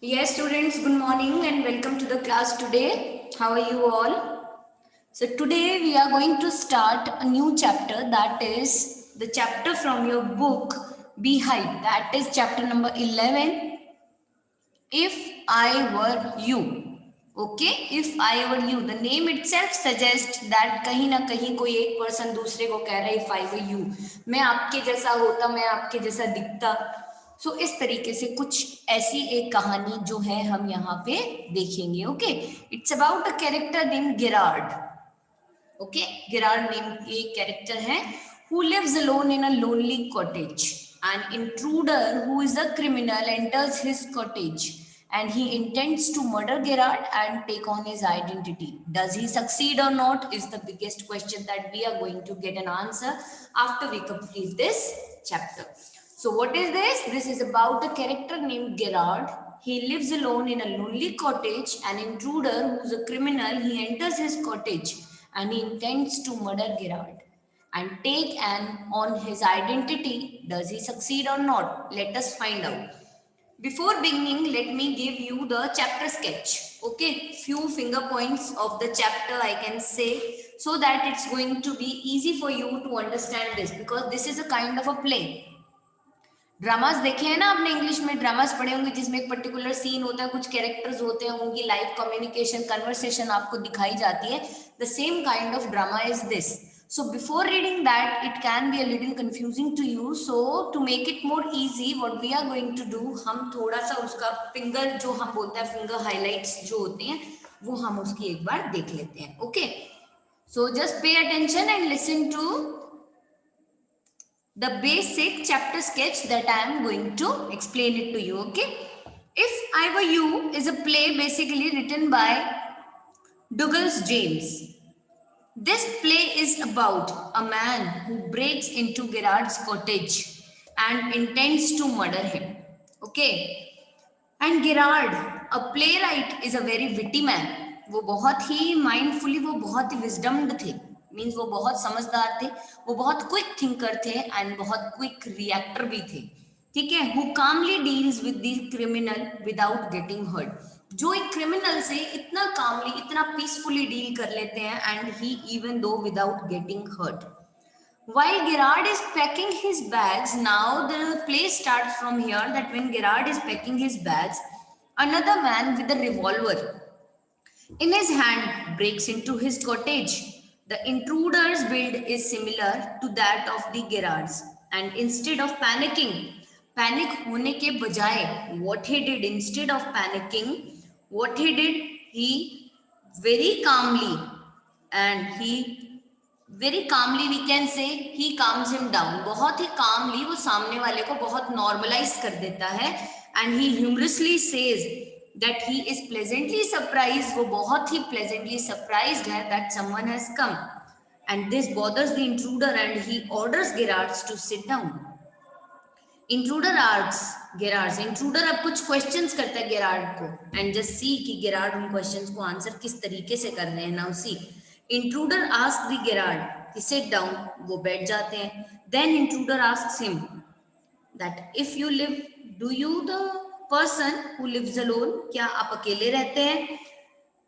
Yes, students, good morning and welcome to the class today. How are you all? So, today we are going to start a new chapter, that is the chapter from your book Beehive. That is chapter number 11. If I were you. Okay, if I were you. The name itself suggests that कहीं ना कहीं कोई एक person दूसरे को कह रहा है if I were you. मैं आपके जैसा होता, मैं आपके जैसा दिखता. सो इस तरीके से कुछ ऐसी एक कहानी जो है हम यहाँ पे देखेंगे. Okay, it's about a character name Gerard. Okay, Gerard name एक कैरेक्टर है who lives alone in a lonely cottage. An intruder who is a criminal enters his cottage and he intends to murder Gerard and take on his identity. Does he succeed or not is the biggest question that we are going to get an answer after we complete this chapter. So what is this? This is about a character named Gerard. He lives alone in a lonely cottage. An intruder who's a criminal, he enters his cottage and he intends to murder Gerard and take on his identity. Does he succeed or not? Let us find out. Before beginning, let me give you the chapter sketch. Okay, few finger points of the chapter I can say so that it's going to be easy for you to understand this because this is a kind of a play. Dramas देखे हैं ना आपने, English में dramas पढ़े होंगे जिसमें एक particular scene होता है, कुछ कैरेक्टर्स होते हैं, उनकी लाइव कम्युनिकेशन कन्वर्सेशन आपको दिखाई जाती है. The same kind of drama is this. So before reading that, it can be a little confusing to you. So to make it more easy, what we are going to do, हम थोड़ा सा उसका finger जो हम बोलते हैं finger highlights जो होते हैं वो हम उसकी एक बार देख लेते हैं. Okay, so just pay attention and listen to the basic chapter sketch that I am going to explain it to you. Okay, If I Were You is a play basically written by Douglas James. This play is about a man who breaks into Gerard's cottage and intends to murder him. Okay, and Gerard, a playwright, is a very witty man. वो बहुत ही mindfully, वो बहुत ही विजडम्ड थे, means वो बहुत समझदार थे, वो बहुत क्विक थिंकर थे एंड बहुत क्विक रिएक्टर भी थे. ठीक है, who calmly deals with the criminal without getting hurt. जो एक क्रिमिनल से इतना कामली, इतना पीसफुली डील कर लेते हैं and he even though without getting hurt. While Gerard is packing his bags, now the play starts from here that when Gerard is packing his bags, another man with a revolver in his hand breaks into his cottage. The intruder's build is similar to that of the Gerards, and instead of panicking, panic होने के बजाय, what he did instead of panicking, what he did, he very calmly we can say he calms him down. बहुत ही calmly वो सामने वाले को बहुत normalize कर देता है and he humorously says that he is pleasantly surprised, वो बहुत ही pleasantly surprised है that someone has come, and this bothers the intruder and he orders Gerard to sit down. Intruder asks Gerard, intruder अब कुछ questions करता है Gerard को and just see कि Gerard उन questions को answer किस तरीके से कर रहे हैं. Now see, intruder asks the Gerard कि sit down, वो बैठ जाते हैं. Then intruder asks him that if you live, do you the person who lives alone, क्या आप अकेले रहते हैं?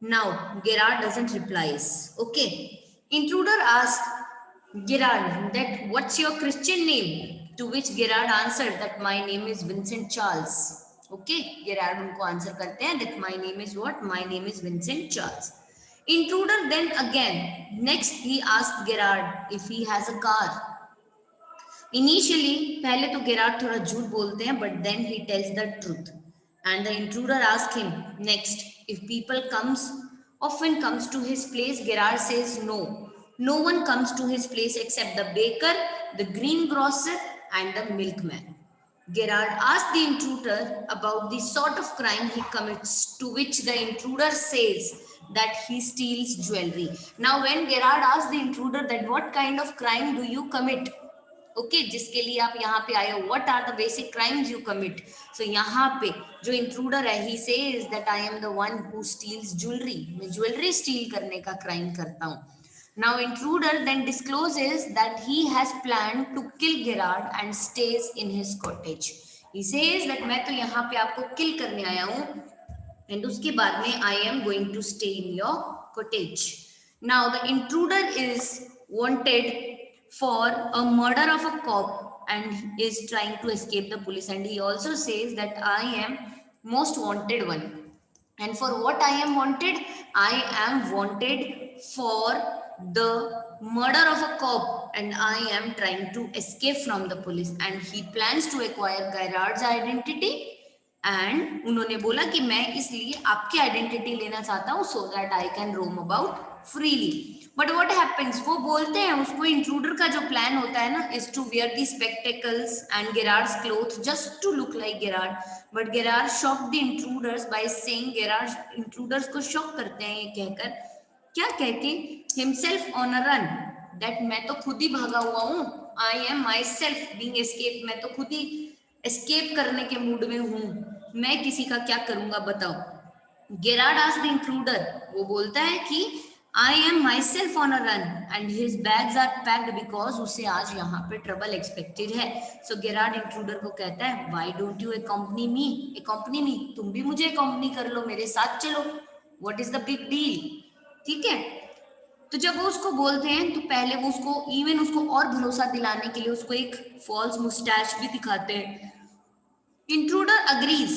Now Gerard doesn't replies. Okay, intruder asks Gerard that what's your Christian name? To which Gerard answered that my name is Vincent Charles. Okay, Gerard उनको answer करते हैं that my name is what? My name is Vincent Charles. Intruder then again, next he asked Gerard if he has a car. Initially, पहले तो Gerard थोड़ा झूठ बोलते हैं, but then he tells the truth. And the intruder asked him next if people often comes to his place. Gerard says no. No one comes to his place except the baker, the greengrocer, and the milkman. Gerard asked the intruder about the sort of crime he commits, to which the intruder says that he steals jewelry. Now, when Gerard asked the intruder that what kind of crime do you commit, okay जिसके लिए आप यहाँ पे आए हो, what are the basic crimes you commit. So यहाँ पे जो इंट्रूडर है he says that I am the one who steals jewellery, मैं ज्वेलरी स्टील करने का क्राइम करता हूँ. Now intruder then discloses that he has plan to kill Gerard and stays in his cottage. He says that मैं तो यहाँ पे आपको किल करने आया हूँ, and उसके बाद में I am going to stay in your cottage. Now the intruder is wanted for a murder of a cop and is trying to escape the police, and he also says that I am most wanted one. And for what I am wanted? I am wanted for the murder of a cop, and I am trying to escape from the police. And he plans to acquire Gerard's identity. And उन्होंने बोला कि मैं इसलिए आपकी identity लेना चाहता हूँ so that I can Rome about freely. But what happens, वो बोलते हैं उसको, इंट्रूडर का जो प्लान होता है ना is to wear the spectacles and Gerard's cloth just to look like Gerard. But Gerard shock the intruders by saying, Gerard intruders को शॉक करते हैं ये कहकर, क्या कह के, himself on a run, that मैं तो खुद ही भागा हुआ हूँ, I am myself being escape, मैं तो खुद ही एस्केप करने के मूड में हूँ, मैं किसी का क्या करूंगा बताओ. गेरार्ड आस्क्ड द इंट्रूडर, वो बोलता है कि I am myself on a run and his bags are packed because उसे आज यहाँ पे ट्रबल एक्सपेक्टेड है. सो गेरार्ड इंट्रूडर को कहता है, व्हाई डोंट यू अकम्पनी मी, तुम भी मुझे अकम्पनी कर लो, मेरे साथ चलो, what is the big deal. ठीक है, तो जब वो उसको बोलते हैं तो पहले वो उसको इवन उसको और भरोसा दिलाने के लिए उसको एक फॉल्स मुस्टैच भी दिखाते हैं. Intruder agrees.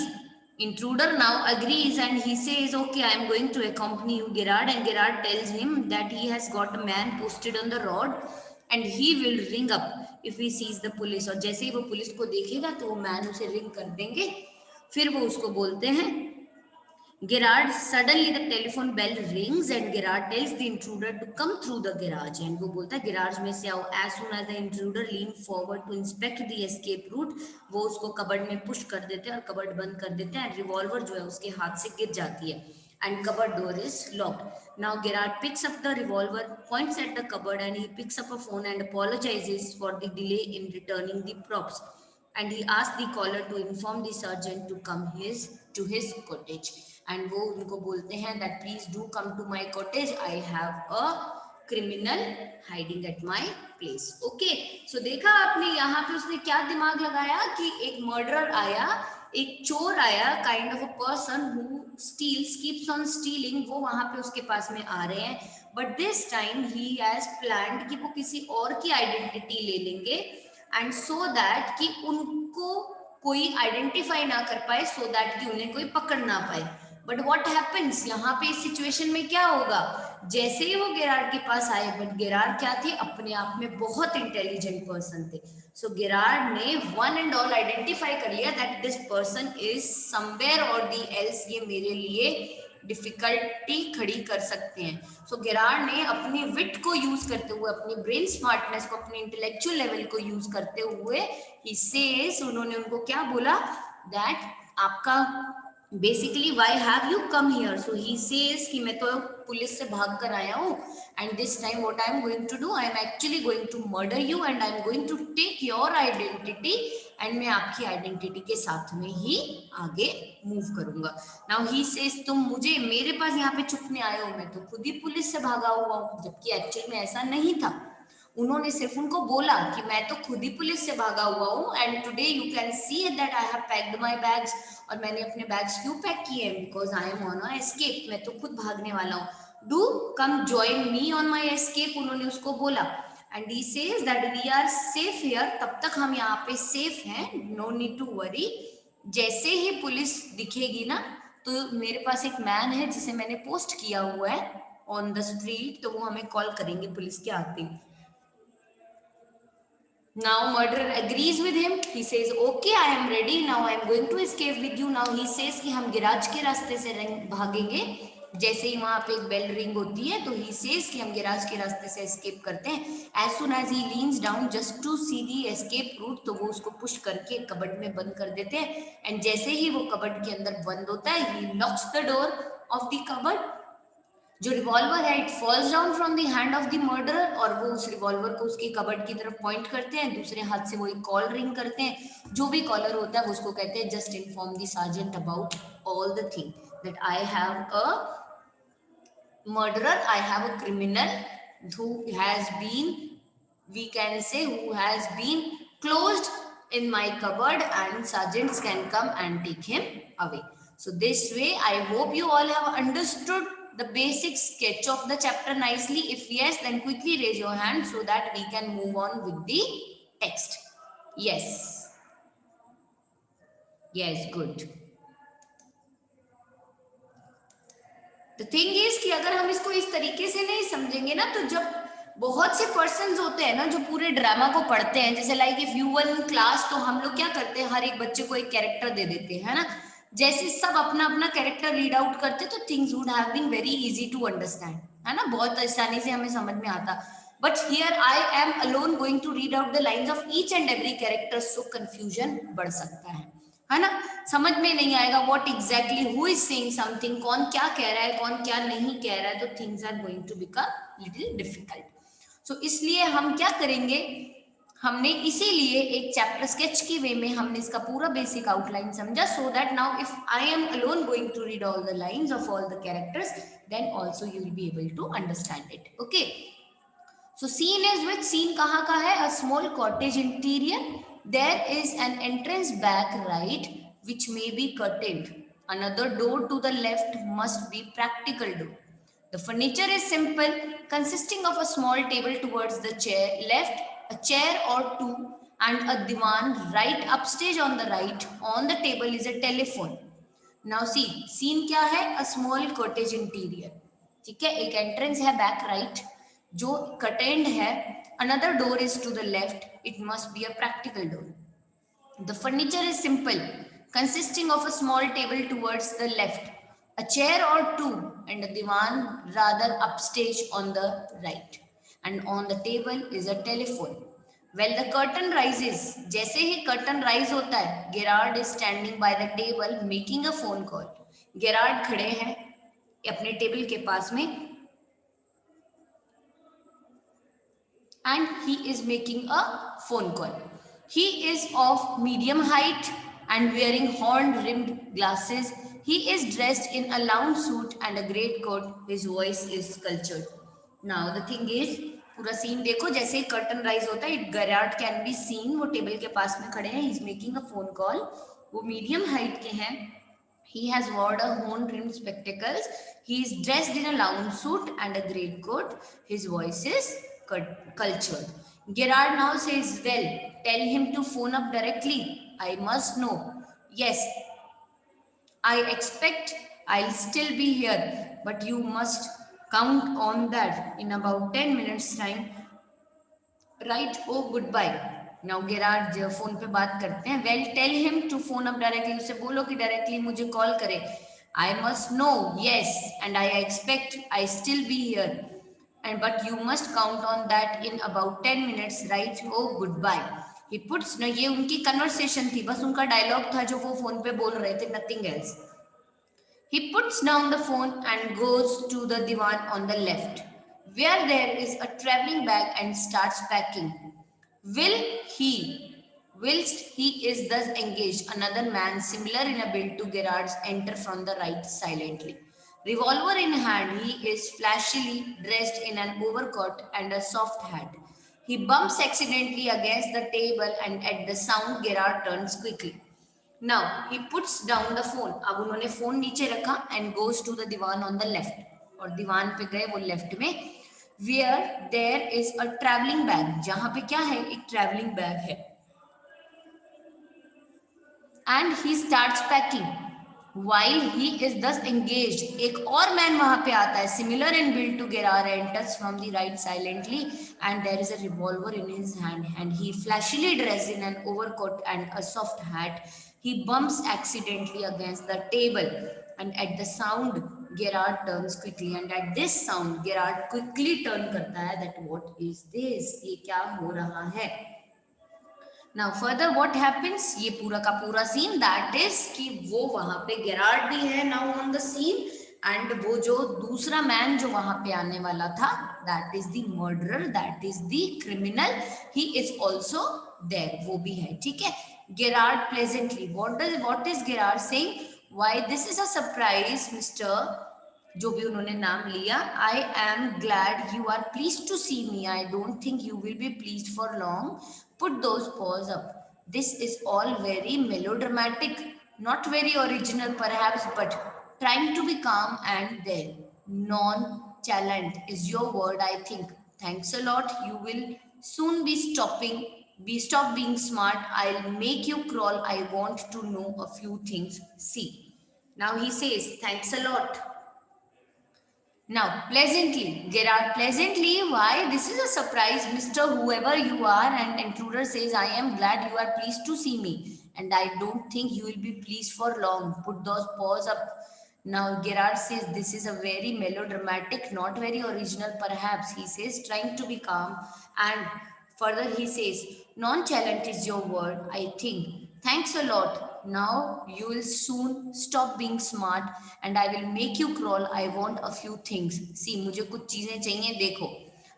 Intruder now agrees and he says, okay, I am going to accompany you, Gerard. And Gerard tells him that he has got a man posted on the road and he will ring up if he sees the police. और जैसे ही वो police को देखेगा तो वो man उसे ring कर देंगे. फिर वो उसको बोलते हैं, Gerard, suddenly the telephone bell rings and Gerard tells the intruder to come through the garage. And वो बोलता है garage में से आओ. As soon as the intruder lean forward to inspect the escape route, वो उसको कबर्ड में push कर देते हैं और कबर्ड बंद कर देते हैं. रिवॉल्वर जो है उसके हाथ से गिर जाती है and cupboard door is locked. Now Gerard picks up the revolver, points at the cupboard, and he picks up a phone and apologizes for the delay in returning the props. And he asked the caller to inform the sergeant to come to his cottage. And वो उनको बोलते हैं that please do come to my cottage, I have a criminal hiding at my place. Okay, so देखा आपने यहाँ पे उसने क्या दिमाग लगाया कि एक मर्डरर आया, एक चोर आया, kind of a person who steels, keeps on stealing, वो वहां पे उसके पास में आ रहे हैं. But this time he has planned कि वो किसी और की आइडेंटिटी ले लेंगे एंड सो दैट कि उनको कोई आइडेंटिफाई ना कर पाए, सो दैट कि उन्हें कोई पकड़ ना पाए. बट व्हाट हैपेंस, यहाँ पे इस सिचुएशन में क्या होगा, जैसे ही वो गेरार्ड के पास आए, बट गेरार्ड क्या थे, अपने आप में बहुत इंटेलिजेंट पर्सन थे. सो गेरार्ड ने वन एंड ऑल आइडेंटिफाई कर लिया that this person is somewhere और दी एल्स, ये मेरे लिए डिफिकल्टी खड़ी कर सकते हैं. सो गेरार्ड ने अपनी विट को यूज करते हुए, अपनी ब्रेन स्मार्टनेस को, अपने इंटेलेक्चुअल लेवल को यूज करते हुए, ही सेज, उन्होंने उनको क्या बोला, दैट आपका basically why have you come here. So he says कि मैं तो पुलिस से भाग कर आया हूँ and this time what I am going to do, I am actually going to murder you and I am going to take your identity and मैं आपकी आइडेंटिटी के साथ में ही आगे मूव करूंगा. नाउ ही सेज, तुम मुझे मेरे पास यहाँ पे छुपने आए हो, मैं तो खुद ही पुलिस से भागा हुआ हूँ, जबकि एक्चुअल में ऐसा नहीं था. उन्होंने सिर्फ उनको बोला कि मैं तो खुद ही पुलिस से भागा हुआ हूँ and today you can see that I have packed my bags, और मैंने अपने बैग्स क्यों पैक किए हैं, because I am on a escape, मैं तो खुद भागने वाला हूँ. Do come join me on my escape, उन्होंने उसको बोला. And he says that we are safe here, तब तक हम यहाँ पे सेफ हैं, नो नीड टू वरी. जैसे ही पुलिस दिखेगी ना, तो मेरे पास एक मैन है जिसे मैंने पोस्ट किया हुआ है ऑन द स्ट्रीट, तो वो हमें कॉल करेंगे पुलिस के आते ही. Now murderer agrees with him. He says, okay, I am ready. Now I am going to escape with you. Now he says कि हम गिराज के रास्ते से भागेंगे. जैसे ही वहां पे एक बेल रिंग होती है तो he says कि हम गिराज के रास्ते से escape करते हैं. As soon as he leans down just to see the escape route, तो वो उसको पुश करके कबर्ड में बंद कर देते हैं. एंड जैसे ही वो कबर्ड के अंदर बंद होता है, he locks the door of the cupboard. जो रिवॉल्वर है, it falls down from the hand of the murderer, और वो उस रिवॉल्वर को उसके कबर्ड की तरफ पॉइंट करते हैं. दूसरे हाथ से वो एक कॉल रिंग करते हैं. जो भी कॉलर होता है वो उसको कहते हैं, just inform the sergeant about all the thing, that I have a murderer, I have a criminal who has been, we can say, who has been closed in my cupboard and sergeants can come and take him away. So this way, I hope you all have understood the basic sketch of the chapter nicely. If yes, then quickly raise your hand so that we can move on with the text. Yes. Yes, good. The thing is कि अगर हम इसको इस तरीके से नहीं समझेंगे ना, तो जब बहुत से पर्सन्स होते हैं ना जो पूरे ड्रामा को पढ़ते हैं, जैसे like if you were in class, तो हम लोग क्या करते हैं, हर एक बच्चे को एक कैरेक्टर दे देते हैं, है ना। जैसे सब अपना अपना कैरेक्टर रीड आउट करते, तो things would have been very easy to understand, है ना, बहुत आसानी से हमें समझ में आता। But here I am alone going to read out the lines of each and every character, so confusion बढ़ सकता है ना, समझ में नहीं आएगा what exactly who is saying something, कौन क्या कह रहा है, कौन क्या नहीं कह रहा है, तो things are going to become little difficult. So इसलिए हम क्या करेंगे, हमने इसीलिए एक चैप्टर स्केच की वे में हमने इसका पूरा बेसिक आउटलाइन समझा, so that now if I am alone going to read all the lines of all the characters, then also you will be able to understand it. Okay, so scene is which, scene kahan ka hai, a small cottage interior. There is an entrance back right which may be curtained. Another door to the left must be practical door. The furniture is simple, consisting of a small table towards the chair left, a chair or two, and a divan right upstage on the right. On the table is a telephone. Now see, scene क्या है, a small cottage interior, ठीक है, एक entrance है back right जो curtained है, another door is to the left, it must be a practical door. The furniture is simple, consisting of a small table towards the left, a chair or two, and a divan rather upstage on the right, and on the table is a telephone. Well, the curtain rises, जैसे ही curtain rise होता है, Gerard is standing by the table making a phone call. Gerard खड़े हैं अपने table के पास में, and he is making a phone call. He is of medium height and wearing horn-rimmed glasses. He is dressed in a lounge suit and a great coat. His voice is cultured. Now the thing is, पूरा scene देखो, जैसे ही curtain rise होता है, Gerard can be seen, वो table के पास में खड़े हैं, he is making a phone call, वो मीडियम हाइट के हैं, he has worn a horn-rimmed spectacles, he is dressed in a lounge suit and a great coat, his voice is cultured. Gerard now says, well, tell him to phone up directly. I must know. Yes, I expect I'll still be here, but you must count on that in about 10 minutes time. Right? Oh, goodbye. Now Gerard जो phone पे बात करते हैं, well, tell him to phone up directly. उसे बोलो कि directly मुझे call करे. I must know. Yes, and I expect I still be here. And but you must count on that in about 10 minutes, right? Oh, goodbye. He puts, no, ये उनकी conversation थी, बस उनका dialogue था जो वो फोन पे बोल रहे थे, nothing else. He puts down the phone and goes to the divan on the left, where there is a traveling bag, and starts packing. Whilst he is thus engaged, another man similar in a build to Gerard's enter from the right silently. Revolver in hand, he is flashily dressed in an overcoat and a soft hat. He bumps accidentally against the table, and at the sound, Gerard turns quickly. Now he puts down the phone. अब उन्होंने phone नीचे रखा and goes to the divan on the left. और दीवान पे गए वो left में, where there is a traveling bag. जहां पे क्या है, एक traveling bag है. And he starts packing. While he is thus engaged, एक और मैन वहां पे आता है, similar in build to Gerard, enters from the right silently, and there is a revolver in his hand, and he flashily dressed in an overcoat and a soft hat. He bumps accidentally against the table, and at the sound, Gerard turns quickly, and at this sound, Gerard quickly turn करता है, that what is this? ये क्या हो रहा है? Now further what happens, ये पूरा का पूरा सीन, that is कि वो वहां पे Gerard भी है now on the scene, and वो जो दूसरा मैन जो वहां पे आने वाला था, that is the murderer, that is the criminal, he is also there, वो भी है, ठीक है. Gerard pleasantly, what is Gerard saying? Why, this is a surprise, Mr. जो भी उन्होंने नाम लिया, I am glad you are pleased to see me. I don't think you will be pleased for long. Put those paws up. This is all very melodramatic, not very original perhaps, but trying to be calm and there. Nonchalant is your word, I think. Thanks a lot. You will soon stop being smart. I'll make you crawl. I want to know a few things. See. Now he says, thanks a lot. Now, pleasantly, Gerard, pleasantly, why? This is a surprise, Mr. Whoever you are. And intruder says, I am glad you are pleased to see me. And I don't think you will be pleased for long. Put those paws up. Now, Gerard says, this is a very melodramatic, not very original, perhaps. He says, trying to be calm. And further, he says, nonchalant is your word, I think. Thanks a lot. Now you will soon stop being smart and I will make you crawl. I want a few things. See, मुझे कुछ चीजें चाहिए देखो.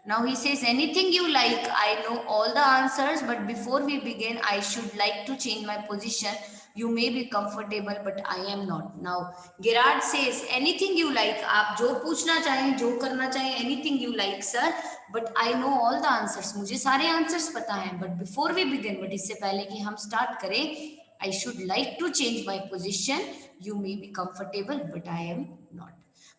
Now he says, anything you like. I know all the answers, but before we begin, I should like to change my position. You may be comfortable, but I am not. Now, Gerard says, anything you like. आप जो पूछना चाहें, जो करना चाहें, anything you like, sir. But I know all the answers. मुझे सारे answers पता हैं. But before we begin, but इससे पहले कि हम start करें, I should like to change my position. You may be comfortable, but I am not.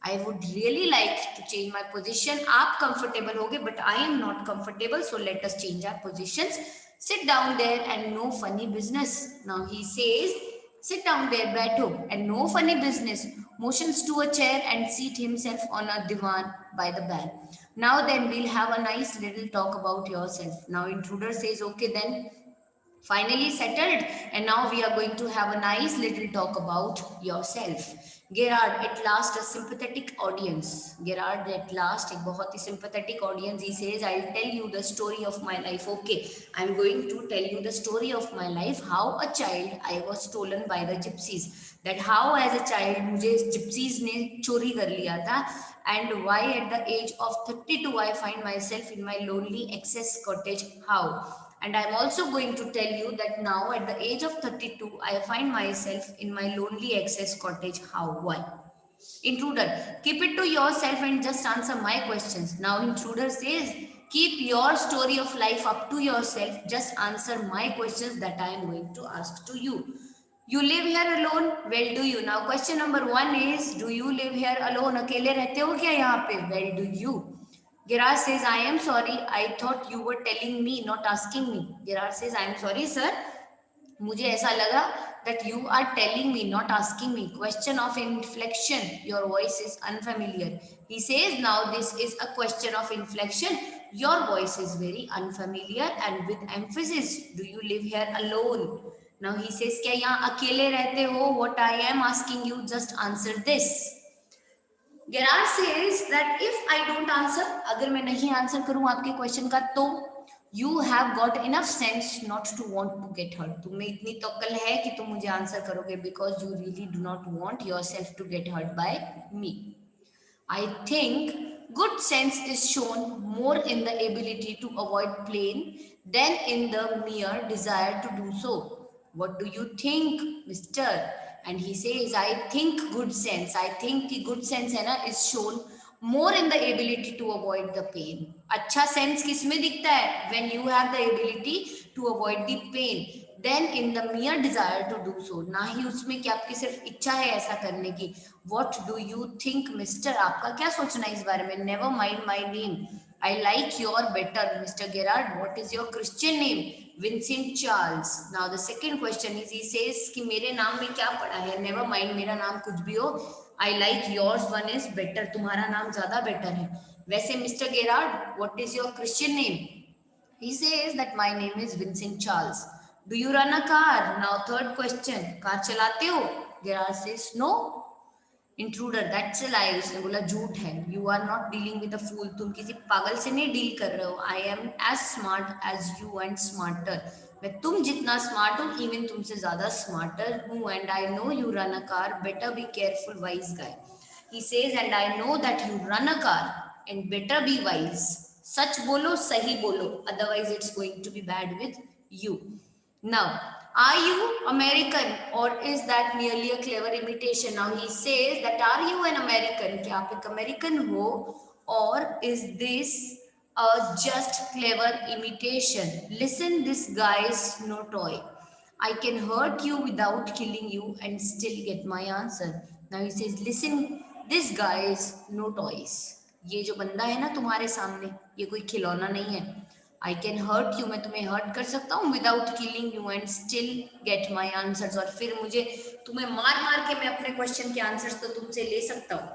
I would really like to change my position. आप comfortable होगे, but I am not comfortable. So let us change our positions. Sit down there and no funny business. Now he says, sit down there, बैठो, and no funny business. Motions to a chair and seat himself on a divan by the bed. Now then, we'll have a nice little talk about yourself. Now intruder says, okay then. Finally settled, and now we are going to have a nice little talk about yourself. Gerard, at last a sympathetic audience. Gerard, at last, एक बहुत ही sympathetic audience. He says, I'll tell you the story of my life. Okay, I'm going to tell you the story of my life. How a child I was stolen by the gypsies. That how as a child मुझे gypsies ने चोरी कर लिया था. And why at the age of 32 I find myself in my lonely excess cottage. How? And I'm also going to tell you that now at the age of 32, I find myself in my lonely excess cottage. How? Why? Intruder, keep it to yourself and just answer my questions. Now intruder says, keep your story of life up to yourself. Just answer my questions that I am going to ask to you. You live here alone? Well, do you? Now question number 1 is, do you live here alone? अकेले रहते हो क्या यहाँ पे? Well, do you? Gerard says, I am sorry. I thought you were telling me, not asking me. Gerard says, I am sorry, sir. मुझे ऐसा लगा that you are telling me, not asking me. Question of inflection. Your voice is unfamiliar. He says, now this is a question of inflection. Your voice is very unfamiliar and with emphasis. Do you live here alone? Now he says, क्या यहाँ अकेले रहते हो? What I am asking you, just answer this. Gerard says that if I don't answer, अगर मैं नहीं answer करूं आपके क्वेश्चन का, तो you have got enough sense not to want to get hurt. तुम्हें इतनी तौक्कल है कि तुम मुझे आंसर करोगे because you really do not want yourself to get hurt by me. I think good sense is shown more in the ability to avoid pain than in the mere desire to do so. What do you think, Mr.? And he says, I think good sense. I think the good sense है ना is shown more in the ability to avoid the pain. अच्छा sense किसमें दिखता है? When you have the ability to avoid the pain, then in the mere desire to do so. ना ही उसमें कि आपकी सिर्फ इच्छा है ऐसा करने की. What do you think, Mr.? आपका क्या सोचना है इस बारे में? Never mind my name. I like your better, Mr. Gerard. What is your Christian name? Vincent Charles. Now the second question is, he says कि मेरे नाम में क्या पड़ा है? Never mind मेरा नाम कुछ भी हो. I like yours one is better. तुम्हारा नाम ज्यादा better है. वैसे Mr. Gerard, what is your Christian name? He says that my name is Vincent Charles. Do you run a car? Now third question. Car चलाते हो? Gerard says no. Intruder, that's a lie. उसने बोला झूठ है. You are not dealing with a fool. तुम किसी पागल से नहीं डील कर रहे हो. I am as smart as you and smarter. मैं तुम जितना स्मार्ट हूँ, इवन तुमसे ज्यादा स्मार्टर हूँ. And I know you run a car. Better be careful, wise guy. He says, and I know that you run a car and better be wise. सच बोलो, सही बोलो, otherwise it's going to be bad with you. Now, are you American or is that merely a clever imitation? Now he says that are you an American? क्या आप एक American हो? Or is this a just clever imitation? Listen, this guy is no toy. I can hurt you without killing you and still get my answer. Now he says, listen, this guy is no toys. ये जो बंदा है ना तुम्हारे सामने, ये कोई खिलौना नहीं है. I can hurt you, मैं तुम्हें hurt कर सकता हूँ without killing you and still get my answers. और फिर मुझे तुम्हें मार मार के मैं अपने question के answers तो तुमसे ले सकता हूँ.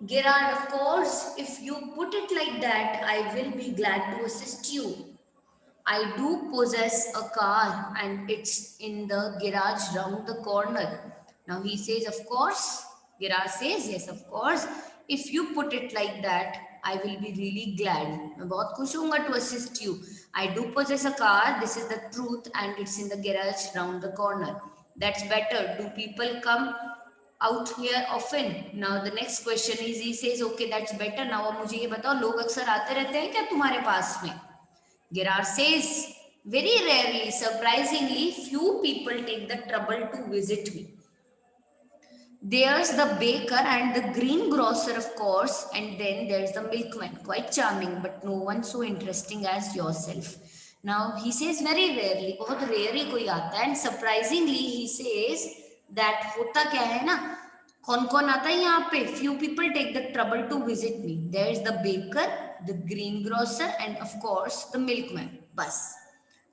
Gerard, of course, if you put it like that, I will be glad to assist you. I do possess a car and it's in the garage round the corner. Now he says, of course. Gerard says, yes, of course. If you put it like that, I will be really glad. मैं बहुत खुश होऊंगा to assist you. I do possess a car. This is the truth and it's in the garage round the corner. That's better. Do people come out here often? Now the next question is, he says, okay, that's better. Now अब मुझे ये बताओ, लोग अक्सर आते रहते हैं क्या तुम्हारे पास में? Gerard says, very rarely, surprisingly, few people take the trouble to visit me. There's the baker and the greengrocer, of course, and then there's the milkman. Quite charming, but no one so interesting as yourself. Now he says very rarely, बहुत rare ही कोई आता है, and surprisingly he says that होता क्या है ना, कौन कौन आता है यहाँ पे? Few people take the trouble to visit me. There's the baker, the greengrocer, and of course the milkman. बस.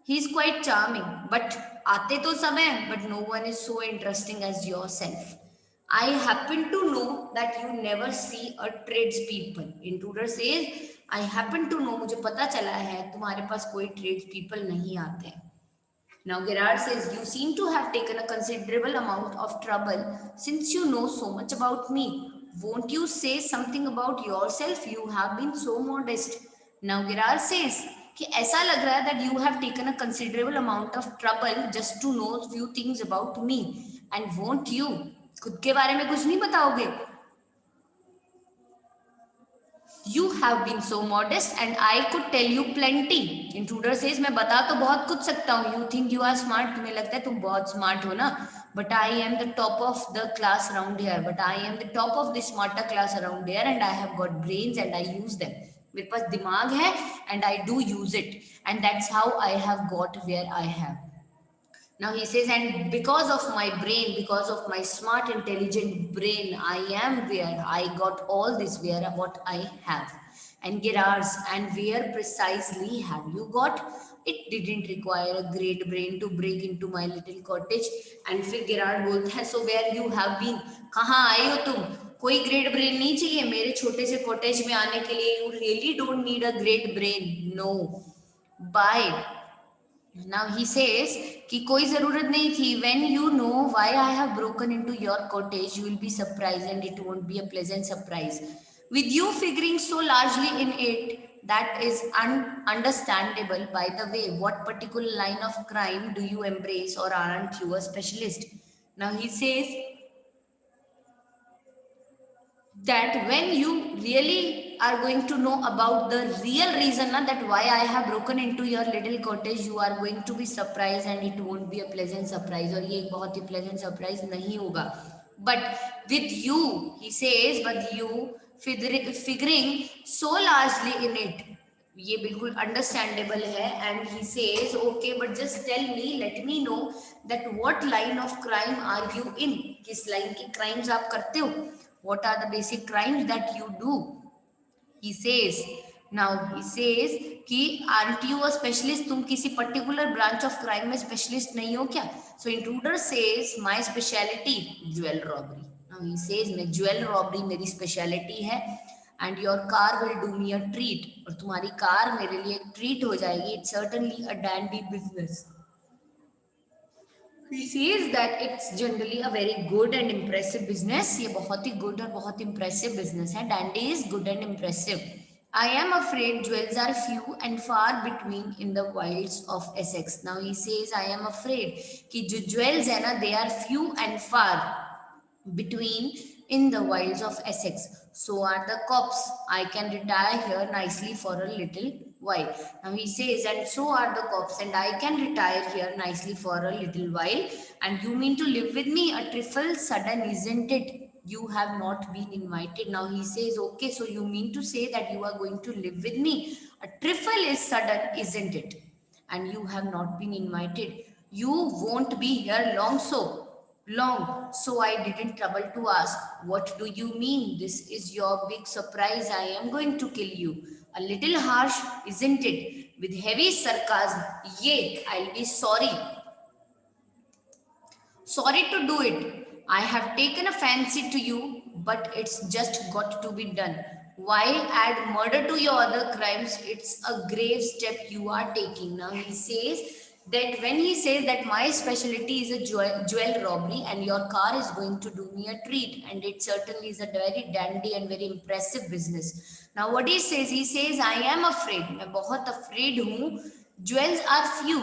He is quite charming, but आते तो सब हैं, but no one is so interesting as yourself. I happen to know that you never see a tradespeople. Intruder says, I happen to know, मुझे पता चला है तुम्हारे पास कोई tradespeople नहीं आते हैं. Now Gerard says, you seem to have taken a considerable amount of trouble since you know so much about me. Won't you say something about yourself? You have been so modest. Now Gerard says कि ऐसा लग रहा है that you have taken a considerable amount of trouble just to know a few things about me. And won't you? खुद के बारे में कुछ नहीं बताओगे? You have been so modest and I could tell you plenty. Intruder says, मैं बता तो बहुत कुछ सकता हूँ. You think you are smart. तुम्हें लगता है तुम बहुत smart हो ना? But I am the top of the class around here. But I am the top of the smarter class around here and I have got brains and I use them. मेरे पास दिमाग है and I do use it. And that's how I have got where I have. Now he says, and because of my brain, because of my smart, intelligent brain, I am where I got all this, where what I have. And Gerard's, and where precisely have you got? It didn't require a great brain to break into my little cottage. And फिर Gerard बोलता है, so where you have been? कहाँ आए हो तुम? कोई great brain नहीं चाहिए मेरे छोटे से cottage में आने के लिए. You really don't need a great brain. No. Bye. Now he says कि कोई जरूरत नहीं थी. When you know why I have broken into your cottage, you will be surprised and it won't be a pleasant surprise. With you figuring so largely in it, that is understandable. By the way, what particular line of crime do you embrace or aren't you a specialist? Now he says that when you really are going to know about the real reason that why I have broken into your little cottage, you are going to be surprised and it won't be a pleasant surprise. और ये एक बहुत ही pleasant surprise नहीं होगा. But with you, he says, but you figuring so largely in it, ये बिल्कुल understandable है. And he says, okay, but just tell me, let me know that what line of crime are you in? किस line की crimes आप करते हो? What are the basic crimes that you do? He says, now he says कि aren't you a specialist? तुम किसी particular branch of crime में specialist नहीं हो क्या? So intruder says, my specialty jewel robbery. Now he says, मैं jewel robbery मेरी specialty है. And your car will do me a treat. और तुम्हारी कार मेरे लिए एक treat हो जाएगी. It's certainly a dandy business. He says that it's generally a very good and impressive business. ये बहुत ही good और बहुत impressive business है. Dandy is good and impressive. I am afraid jewels are few and far between in the wilds of Essex. Now he says, I am afraid कि जो jewels है ना, they are few and far between in the wilds of Essex. So are the cops. I can retire here nicely for a little while. Now he says, and so are the cops, and I can retire here nicely for a little while. And you mean to live with me? A trifle sudden, isn't it? You have not been invited. Now he says, okay, so you mean to say that you are going to live with me? A trifle is sudden, isn't it? And you have not been invited. You won't be here long, so I didn't trouble to ask. What do you mean? This is your big surprise. I am going to kill you. A little harsh, isn't it? With heavy sarcasm. Yeah, I'll be sorry to do it. I have taken a fancy to you, but it's just got to be done. Why add murder to your other crimes? It's a grave step you are taking. Now he says that when he says that my specialty is a jewel robbery and your car is going to do me a treat, and it certainly is a very dandy and very impressive business. Now what he says I am afraid. मैं बहुत afraid हूँ. Jewels are few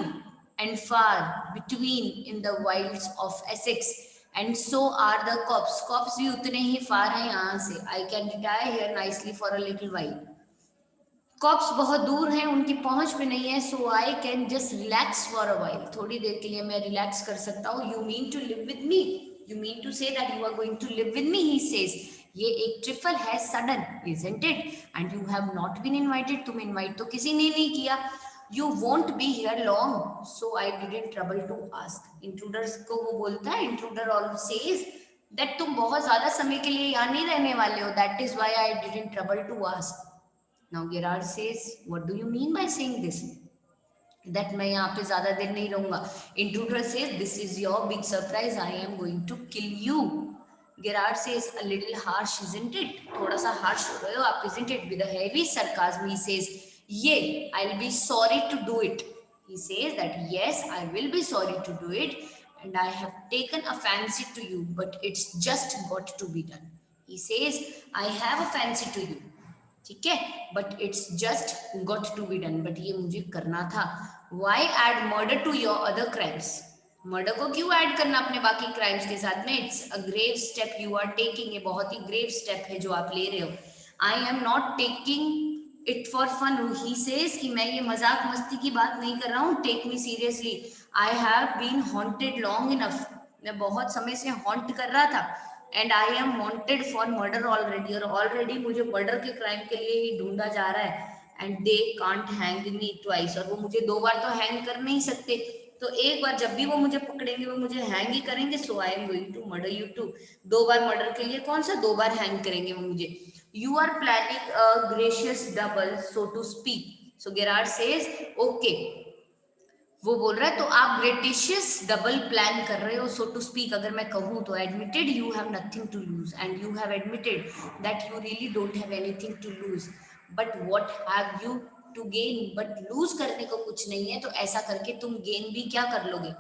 and far between in the wilds of Essex, and so are the cops. Cops भी उतने ही far हैं यहाँ से. I can retire here nicely for a little while. Cops बहुत दूर हैं, उनकी पहुंच पे नहीं है, so I can just relax for a while. थोड़ी देर के लिए मैं रिलैक्स कर सकता हूँ. You mean to live with me? You mean to say that you are going to live with me? He says. ये एक ट्रिफल है, sudden, isn't it? And you have not been invited. तुम invite तो किसी ने नहीं किया. You won't be here long, so I didn't trouble to ask. Intruders को वो बोलता है, इंट्रूडर ऑल सेज दैट तुम बहुत ज्यादा समय के लिए यहाँ नहीं रहने वाले हो. That is why I didn't trouble to ask. Now Gerard says, what do you mean by saying this? That मैं यहाँ पे ज्यादा देर नहीं रहूंगा. Intruder says, this is your big surprise. I am going to kill you. Gerard says, a little harsh, isn't it? थोड़ा सा harsh हो रहे हो आप, isn't it? With a heavy sarcasm, he says, yeah, I'll be sorry to do it. He says that yes, I will be sorry to do it, and I have taken a fancy to you, but it's just got to be done. He says, I have a fancy to you. ठीक है, but it's just got to be done. But ये मुझे करना था. Why add murder to your other crimes? Murder को क्यों add करना अपने बाकी क्राइम्स के साथ में? It's a grave step you are taking. ये बहुत ही ग्रेव स्टेप है जो आप ले रहे हो. I am not taking it for fun. He says कि मैं ये मजाक मस्ती की बात नहीं कर रहा हूँ. Take me seriously. I have been haunted long enough. मैं बहुत समय से हॉन्ट कर रहा था. And I am wanted for murder already. और ऑलरेडी मुझे मर्डर के क्राइम के लिए ही ढूंढा जा रहा है. And they can't hang me twice. और वो मुझे 2 बार तो हैंग कर नहीं सकते. तो एक बार जब भी वो मुझे पकड़ेंगे वो मुझे हैंग ही करेंगे. So I am going to murder you too. 2 बार मर्डर के लिए कौन सा 2 बार हैंग करेंगे वो मुझे. You are planning a gracious double, so to speak. So Gerard says okay. वो बोल रहा है तो आप ग्रेटिशियस डबल प्लान कर रहे हो, सो टू स्पीक. अगर मैं कहूँ तो admitted you have nothing to lose, and you have admitted that you really don't have anything to lose. But what have you to gain? But lose करने को कुछ नहीं है, तो ऐसा करके तुम गेन भी क्या कर लोगे?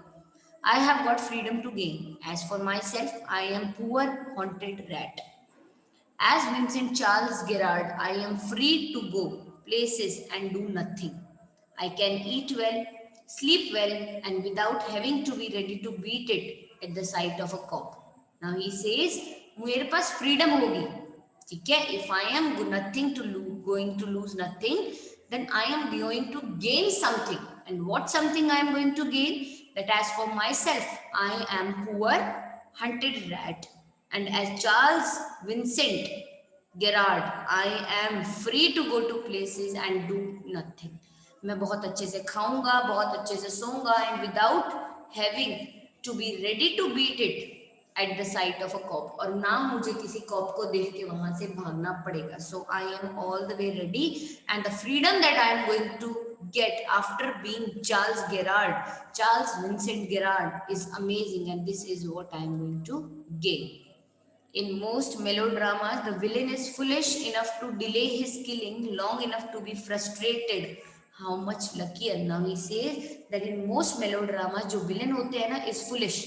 I have got freedom to gain. As for myself I am poor haunted rat. As Vincent Charles Gerard, I am free to go places and do nothing. I can eat well, sleep well, and without having to be ready to beat it at the sight of a cop. Now he says, मेरे पास freedom होगी, ठीक है? If I am nothing to lose, going to lose nothing, then I am going to gain something. And what something I am going to gain? That as for myself, I am poor, hunted rat. And as Charles Vincent Gerard, I am free to go to places and do nothing. मैं बहुत अच्छे से खाऊंगा, बहुत अच्छे से सोऊंगा, and without having to be ready to beat it at the sight of a cop. और ना मुझे किसी कॉप को देख के वहां से भागना पड़ेगा. So I am all the way ready, and the freedom that I am going to get after being Charles Gerard, Charles Vincent Gerard, is amazing, and this is what I am going to gain. In most melodramas, the villain is foolish enough to delay his killing long enough to be frustrated. How much luckier. Now he says that in most melodramas, जो villain होते हैं ना, is foolish.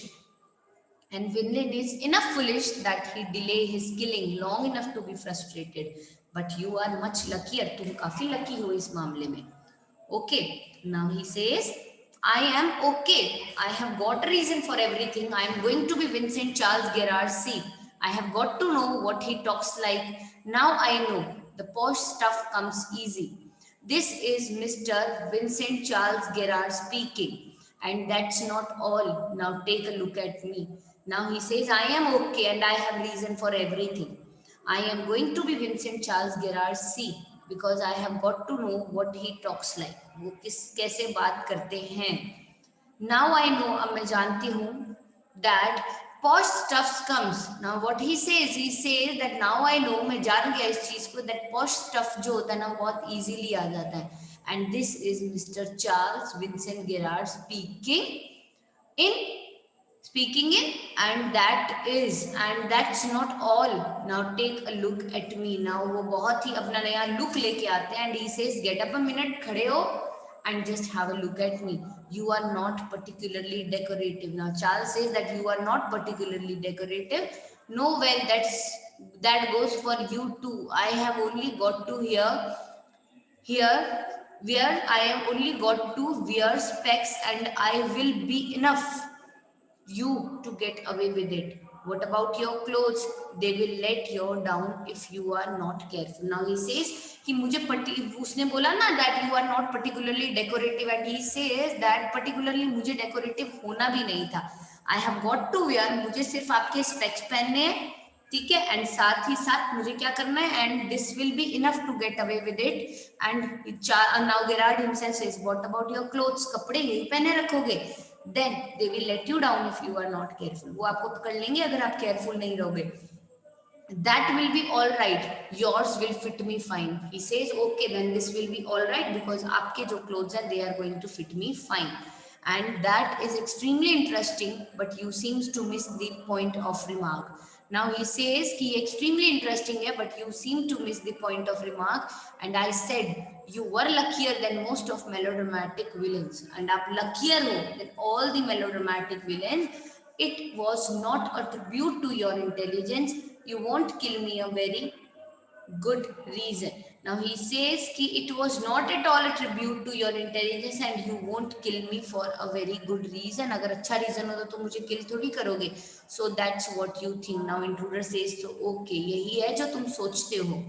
And villain is enough foolish that he delay his killing long enough to be frustrated. But you are much luckier. तुम काफी lucky हो इस मामले में. Okay. Now he says, I am okay. I have got a reason for everything. I am going to be Vincent Charles Gerard. See, I have got to know what he talks like. Now I know. The posh stuff comes easy. This is Mr. Vincent Charles Gerard speaking. And that's not all. Now take a look at me. Now he says, I am okay and I have reason for everything. I am going to be Vincent Charles Gerard. See, because I have got to know what he talks like. वो कैसे बात करते हैं. now I know, अब मैं जानती हूँ that posh stuff comes. Now what he says that now I know, मैं जान गया इस चीज को, that posh stuff जो होता है ना बहुत easily आ जाता है. And this is Mr. Charles Vincent Gerard in speaking in, and that's not all. Now take a look at me. Now वो बहुत ही अपना नया look लेके आते हैं, and he says get up a minute, खड़े हो and just have a look at me. You are not particularly decorative. Now Charles says that you are not particularly decorative. No, well, that goes for you too. I have only got to here where I have only got to wear specs, and I will be enough you to get away with it. What about your clothes? They will let you down if you are not careful. Now he says कि मुझे उसने बोला ना that you are not particularly decorative, and he says that particularly मुझे decorative होना भी नहीं था. I have got to wear, मुझे सिर्फ आपके specs पहनने हैं, ठीक है, एंड साथ ही साथ मुझे क्या करना है, and this will be enough to get away with it. And now Gerard himself says what about your clothes? कपड़े यही पहने रखोगे? Then they will let you down if you are not careful. वो आपको पकड़ लेंगे अगर आप केयरफुल नहीं रहोगे. That will be all right. Yours will fit me fine. He says, okay, then this will be all right because आपके जो clothes हैं, they are going to fit me fine. And that is extremely interesting, but you seems to miss the point of remark. Now he says कि extremely interesting है, but you seem to miss the point of remark. And I said you were luckier than most of melodramatic villains. And आप luckier हो than all the melodramatic villains. It was not a tribute to your intelligence. You won't kill me a very good reason. Now he says कि it was not at all a tribute to your intelligence and you won't kill me for a very good reason. अगर अच्छा reason हो तो मुझे kill थोड़ी करोगे. So that's what you think. Now intruder says so okay, यही है जो तुम सोचते हो.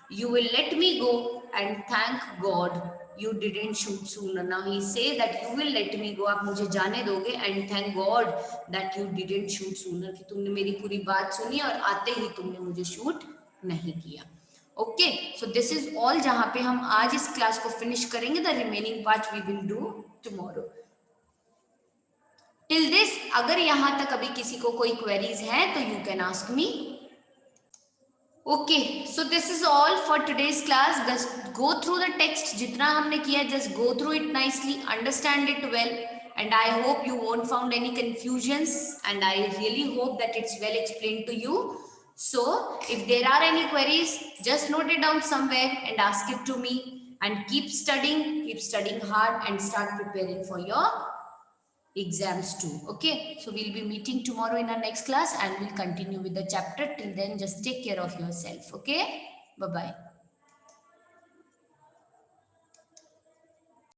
You will let me go and thank God you didn't shoot sooner. Now he says that you will let me go, आप मुझे जाने दोगे, and thank God that you didn't shoot sooner, कि तुमने मेरी पूरी बात सुनी और आते ही तुमने मुझे शूट नहीं किया. Okay, so this is all जहां पे हम आज इस क्लास को फिनिश करेंगे. The remaining part we will do tomorrow. Till this अगर यहां तक अभी किसी को कोई क्वेरीज हैं तो you can ask me. Okay, so this is all for today's class. Just go through the text, जितना हमने किया just go through it nicely, understand it well, and I hope you won't found any confusions, and I really hope that it's well explained to you. So if there are any queries, just note it down somewhere and ask it to me, and keep studying hard, and start preparing for your exams too. Okay, so we'll be meeting tomorrow in our next class and we'll continue with the chapter. Till then, just take care of yourself. Okay, bye bye.